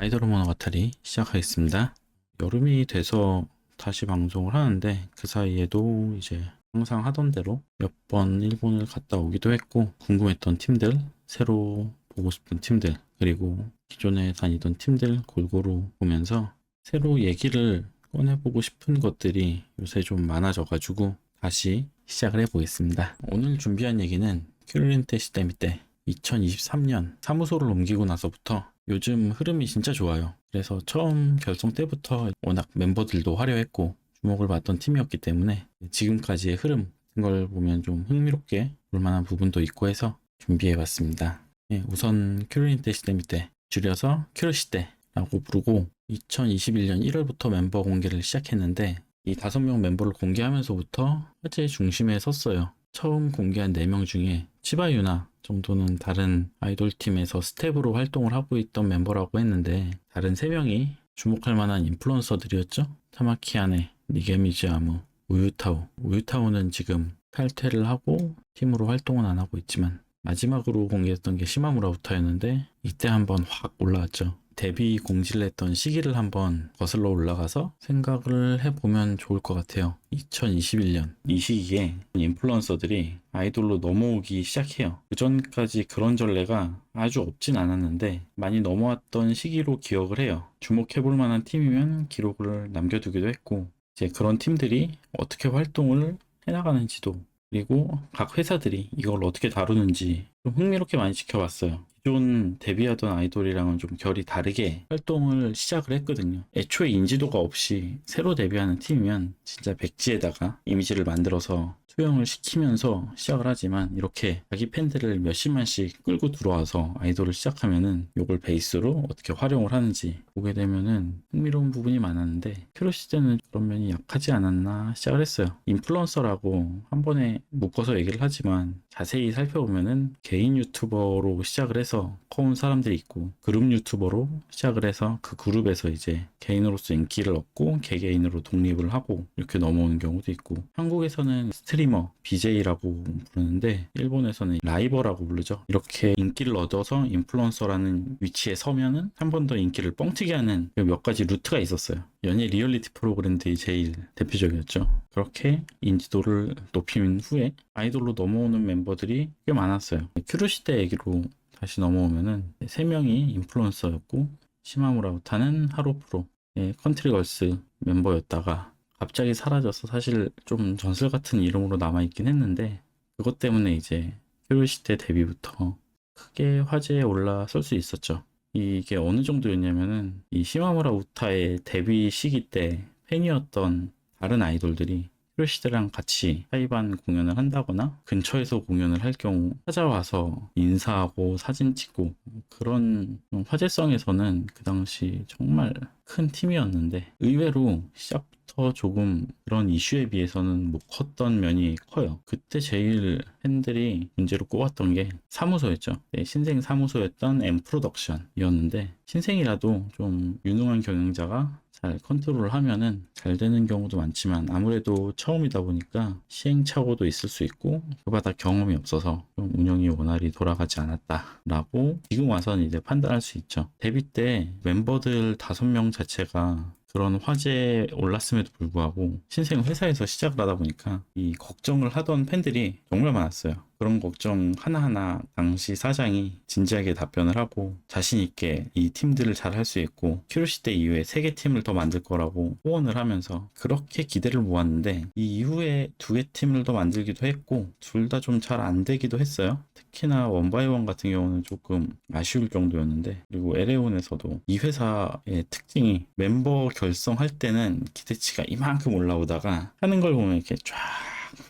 아이돌 모노가타리 시작하겠습니다. 여름이 돼서 다시 방송을 하는데 그 사이에도 이제 항상 하던 대로 몇 번 일본을 갔다 오기도 했고 궁금했던 팀들, 새로 보고 싶은 팀들, 그리고 기존에 다니던 팀들 골고루 보면서 새로 얘기를 꺼내보고 싶은 것들이 요새 좀 많아져가지고 다시 시작을 해보겠습니다. 오늘 준비한 얘기는 큐르린테 시대미 때 2023년 사무소를 옮기고 나서부터 요즘 흐름이 진짜 좋아요. 그래서 처음 결성 때부터 워낙 멤버들도 화려했고 주목을 받던 팀이었기 때문에 지금까지의 흐름 같은 걸 보면 좀 흥미롭게 볼 만한 부분도 있고 해서 준비해봤습니다. 우선 큐르린테 시대미 때 줄여서 큐르시대라고 부르고 2021년 1월부터 멤버 공개를 시작했는데 이 5명 멤버를 공개하면서부터 화제 중심에 섰어요. 처음 공개한 4명 중에 치바유나 정도는 다른 아이돌 팀에서 스텝으로 활동을 하고 있던 멤버라고 했는데 다른 3명이 주목할 만한 인플루언서들이었죠. 타마키아네, 니게미즈 아무, 우유타오. 우유타오는 지금 탈퇴를 하고 팀으로 활동은 안 하고 있지만 마지막으로 공개했던 게 시마무라 우타였는데 이때 한번 확 올라왔죠. 데뷔 공지를 했던 시기를 한번 거슬러 올라가서 생각을 해보면 좋을 것 같아요. 2021년 이 시기에 인플루언서들이 아이돌로 넘어오기 시작해요. 그 전까지 그런 전례가 아주 없진 않았는데 많이 넘어왔던 시기로 기억을 해요. 주목해볼 만한 팀이면 기록을 남겨두기도 했고 이제 그런 팀들이 어떻게 활동을 해나가는지도 그리고 각 회사들이 이걸 어떻게 다루는지 좀 흥미롭게 많이 지켜봤어요. 기존 데뷔하던 아이돌이랑은 좀 결이 다르게 활동을 시작을 했거든요. 애초에 인지도가 없이 새로 데뷔하는 팀이면 진짜 백지에다가 이미지를 만들어서 투영을 시키면서 시작을 하지만 이렇게 자기 팬들을 몇십만씩 끌고 들어와서 아이돌을 시작하면은 이걸 베이스로 어떻게 활용을 하는지 보게 되면은 흥미로운 부분이 많았는데 큐로시대는 그런 면이 약하지 않았나 시작을 했어요. 인플루언서라고 한 번에 묶어서 얘기를 하지만 자세히 살펴보면은 개인 유튜버로 시작을 해서 커온 사람들이 있고 그룹 유튜버로 시작을 해서 그 그룹에서 이제 개인으로서 인기를 얻고 개개인으로 독립을 하고 이렇게 넘어오는 경우도 있고 한국에서는 스트리머, BJ라고 부르는데 일본에서는 라이버라고 부르죠. 이렇게 인기를 얻어서 인플루언서라는 위치에 서면은 한 번 더 인기를 뻥튀기 하는 몇 가지 루트가 있었어요. 연예 리얼리티 프로그램들이 제일 대표적이었죠. 그렇게 인지도를 높인 후에 아이돌로 넘어오는 멤버들이 꽤 많았어요. 큐르시대 얘기로 다시 넘어오면은 3명이 인플루언서였고 시마무라 우타는 하루프로의 컨트리걸스 멤버였다가 갑자기 사라져서 사실 좀 전설 같은 이름으로 남아있긴 했는데 그것 때문에 이제 큐르시대 데뷔부터 크게 화제에 올라설 수 있었죠. 이게 어느 정도였냐면은 이 시마무라 우타의 데뷔 시기 때 팬이었던 다른 아이돌들이 큐르시대랑 같이 하이반 공연을 한다거나 근처에서 공연을 할 경우 찾아와서 인사하고 사진 찍고 그런 화제성에서는 그 당시 정말 큰 팀이었는데 의외로 시작부터 조금 그런 이슈에 비해서는 못 컸던 면이 커요. 그때 제일 팬들이 문제로 꼽았던 게 사무소였죠. 네, 신생 사무소였던 엠프로덕션이었는데 신생이라도 좀 유능한 경영자가 잘 컨트롤을 하면은 잘 되는 경우도 많지만 아무래도 처음이다 보니까 시행착오도 있을 수 있고 그보다 경험이 없어서 좀 운영이 원활히 돌아가지 않았다라고 지금 와서는 이제 판단할 수 있죠. 데뷔 때 멤버들 5명 자체가 그런 화제에 올랐음에도 불구하고 신생 회사에서 시작을 하다 보니까 이 걱정을 하던 팬들이 정말 많았어요. 그런 걱정 하나하나 당시 사장이 진지하게 답변을 하고 자신 있게 이 팀들을 잘 할 수 있고 큐르시대 이후에 3개 팀을 더 만들 거라고 후원을 하면서 그렇게 기대를 모았는데 이 이후에 2개 팀을 더 만들기도 했고 둘 다 좀 잘 안 되기도 했어요. 특히나 원바이원 같은 경우는 조금 아쉬울 정도였는데 그리고 LA원에서도 이 회사의 특징이 멤버 결성할 때는 기대치가 이만큼 올라오다가 하는 걸 보면 이렇게 쫙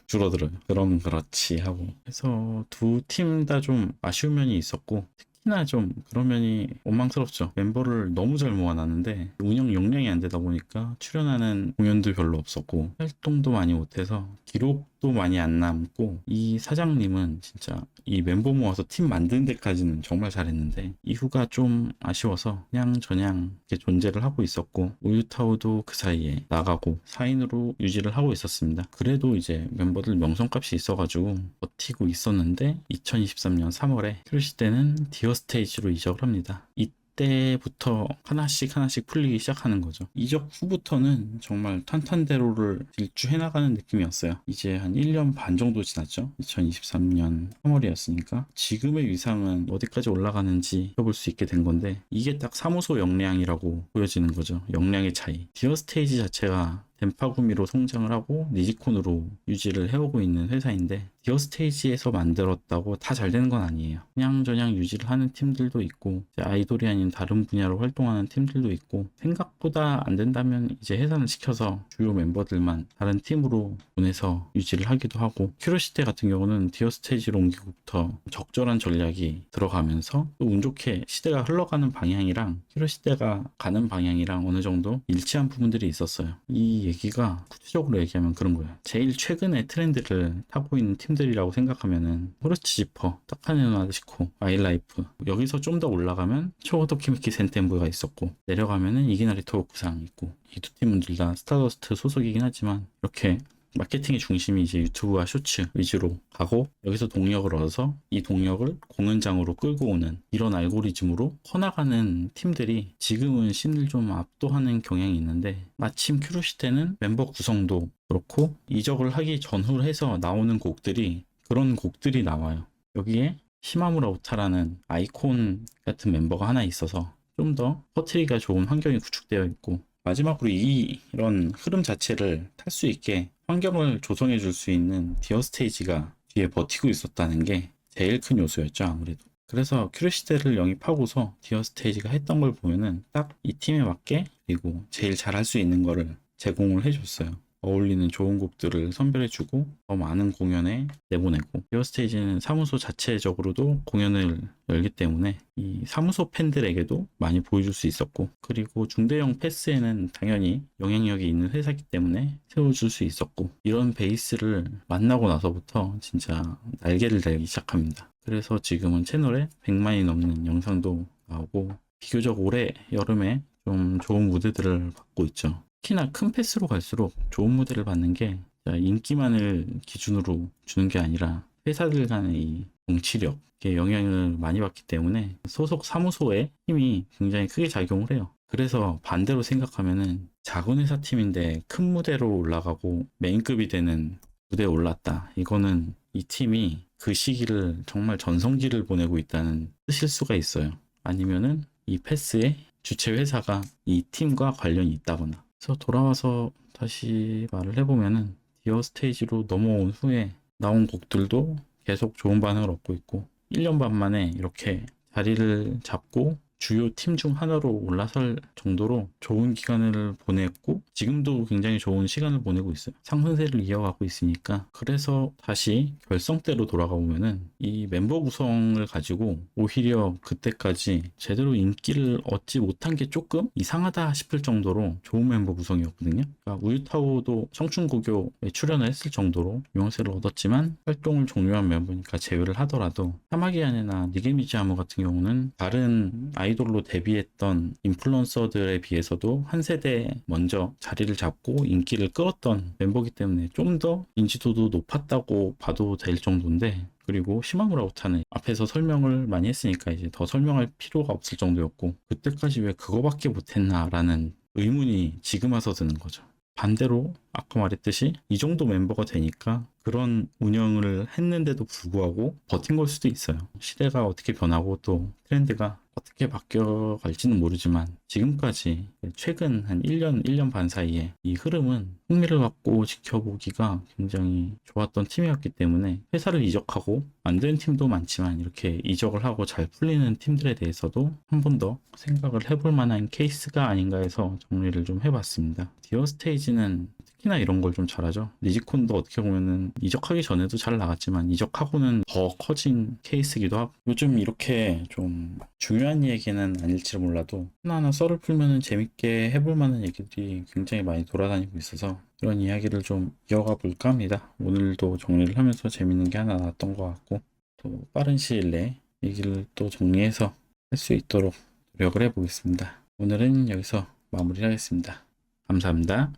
줄어들어요. 그럼 그렇지 하고. 그래서 2팀 다 좀 아쉬운 면이 있었고 특히나 좀 그런 면이 원망스럽죠. 멤버를 너무 잘 모아놨는데 운영 역량이 안 되다 보니까 출연하는 공연도 별로 없었고 활동도 많이 못해서 기록도 많이 안 남고 이 사장님은 진짜 이 멤버 모아서 팀 만드는 데까지는 정말 잘했는데 이후가 좀 아쉬워서 그냥 저냥 이렇게 존재를 하고 있었고 우유타오도 그 사이에 나가고 4인으로 유지를 하고 있었습니다. 그래도 이제 멤버들 명성값이 있어가지고 버티고 있었는데 2023년 3월에 큐르시대는 디어 스테이지로 이적을 합니다. 이때부터 하나씩 하나씩 풀리기 시작하는 거죠. 이적 후부터는 정말 탄탄대로를 일주해 나가는 느낌이었어요. 이제 한 1년 반 정도 지났죠. 2023년 3월이었으니까 지금의 위상은 어디까지 올라가는지 펴볼 수 있게 된 건데, 이게 딱 사무소 역량이라고 보여지는 거죠. 역량의 차이. 디어 스테이지 자체가 덴파구미로 성장을 하고 니지콘으로 유지를 해오고 있는 회사인데, 디어 스테이지에서 만들었다고 다 잘 되는 건 아니에요. 그냥저냥 유지를 하는 팀들도 있고, 아이돌이 아닌 다른 분야로 활동하는 팀들도 있고, 생각보다 안 된다면 이제 해산을 시켜서 주요 멤버들만 다른 팀으로 보내서 유지를 하기도 하고, 큐로시테 같은 경우는 디어 스테이지로 옮기고부터 적절한 전략이 들어가면서 또 운 좋게 시대가 흘러가는 방향이랑 큐로시테가 가는 방향이랑 어느 정도 일치한 부분들이 있었어요. 이 얘기가 구체적으로 얘기하면 그런 거예요. 제일 최근의 트렌드를 타고 있는 팀들이라고 생각하면은 호르츠 지퍼, 타카네 나데시코, 아이라이프, 여기서 좀 더 올라가면 초호토키미키 센텐부가 있었고, 내려가면은 이기나리 토호쿠상 있고, 이 두 팀은 둘 다 스타더스트 소속이긴 하지만 이렇게 마케팅의 중심이 이제 유튜브와 쇼츠 위주로 가고, 여기서 동력을 얻어서 이 동력을 공연장으로 끌고 오는 이런 알고리즘으로 커나가는 팀들이 지금은 씬을 좀 압도하는 경향이 있는데, 마침 큐로시테는 멤버 구성도 그렇고 이적을 하기 전후로 해서 나오는 곡들이 그런 곡들이 나와요. 여기에 시마무라 우타라는 아이콘 같은 멤버가 하나 있어서 좀 더 퍼트리기가 좋은 환경이 구축되어 있고, 마지막으로 이런 흐름 자체를 탈 수 있게 환경을 조성해 줄 수 있는 디어 스테이지가 뒤에 버티고 있었다는 게 제일 큰 요소였죠, 아무래도. 그래서 큐리시대를 영입하고서 디어 스테이지가 했던 걸 보면은 딱 이 팀에 맞게, 그리고 제일 잘할 수 있는 거를 제공을 해줬어요. 어울리는 좋은 곡들을 선별해주고 더 많은 공연에 내보내고, 디어 스테이지는 사무소 자체적으로도 공연을 열기 때문에 이 사무소 팬들에게도 많이 보여줄 수 있었고, 그리고 중대형 패스에는 당연히 영향력이 있는 회사이기 때문에 세워줄 수 있었고, 이런 베이스를 만나고 나서부터 진짜 날개를 달기 시작합니다. 그래서 지금은 채널에 100만이 넘는 영상도 나오고, 비교적 올해 여름에 좀 좋은 무대들을 받고 있죠. 특히나 큰 패스로 갈수록 좋은 무대를 받는 게 인기만을 기준으로 주는 게 아니라 회사들 간의 이 정치력에 영향을 많이 받기 때문에 소속 사무소의 힘이 굉장히 크게 작용을 해요. 그래서 반대로 생각하면은 작은 회사 팀인데 큰 무대로 올라가고 메인급이 되는 무대에 올랐다. 이거는 이 팀이 그 시기를 정말 전성기를 보내고 있다는 뜻일 수가 있어요. 아니면은 이 패스의 주최 회사가 이 팀과 관련이 있다거나. 그래서 돌아와서 다시 말을 해보면은 디어 스테이지로 넘어온 후에 나온 곡들도 계속 좋은 반응을 얻고 있고, 1년 반 만에 이렇게 자리를 잡고 주요 팀 중 하나로 올라설 정도로 좋은 기간을 보냈고, 지금도 굉장히 좋은 시간을 보내고 있어요. 상승세를 이어가고 있으니까. 그래서 다시 결성대로 돌아가 보면은 이 멤버 구성을 가지고 오히려 그때까지 제대로 인기를 얻지 못한 게 조금 이상하다 싶을 정도로 좋은 멤버 구성이었거든요. 그러니까 우유타오도 청춘고교에 출연을 했을 정도로 유명세를 얻었지만 활동을 종료한 멤버니까 제외를 하더라도, 사마기안이나 니게미즈아무 같은 경우는 다른 아이돌로 데뷔했던 인플루언서들에 비해서도 한 세대 먼저 자리를 잡고 인기를 끌었던 멤버이기 때문에 좀 더 인지도도 높았다고 봐도 될 정도인데, 그리고 시마무라 우타는 앞에서 설명을 많이 했으니까 이제 더 설명할 필요가 없을 정도였고, 그때까지 왜 그거밖에 못했나라는 의문이 지금 와서 드는 거죠. 반대로 아까 말했듯이 이 정도 멤버가 되니까 그런 운영을 했는데도 불구하고 버틴 걸 수도 있어요. 시대가 어떻게 변하고 또 트렌드가 어떻게 바뀌어갈지는 모르지만, 지금까지 최근 한 1년 반 사이에 이 흐름은 흥미를 갖고 지켜보기가 굉장히 좋았던 팀이었기 때문에, 회사를 이적하고 안 된 팀도 많지만 이렇게 이적을 하고 잘 풀리는 팀들에 대해서도 한 번 더 생각을 해볼 만한 케이스가 아닌가 해서 정리를 좀 해봤습니다. 디어 스테이지는 특히나 이런 걸 좀 잘하죠. 니지콘도 어떻게 보면은 이적하기 전에도 잘 나갔지만 이적하고는 더 커진 케이스기도 하고, 요즘 이렇게 좀 중요한 얘기는 아닐지 몰라도 하나하나 썰을 풀면은 재밌게 해볼 만한 얘기들이 굉장히 많이 돌아다니고 있어서 이런 이야기를 좀 이어가 볼까 합니다. 오늘도 정리를 하면서 재밌는 게 하나 나왔던 것 같고, 또 빠른 시일 내에 얘기를 또 정리해서 할 수 있도록 노력을 해보겠습니다. 오늘은 여기서 마무리하겠습니다. 감사합니다.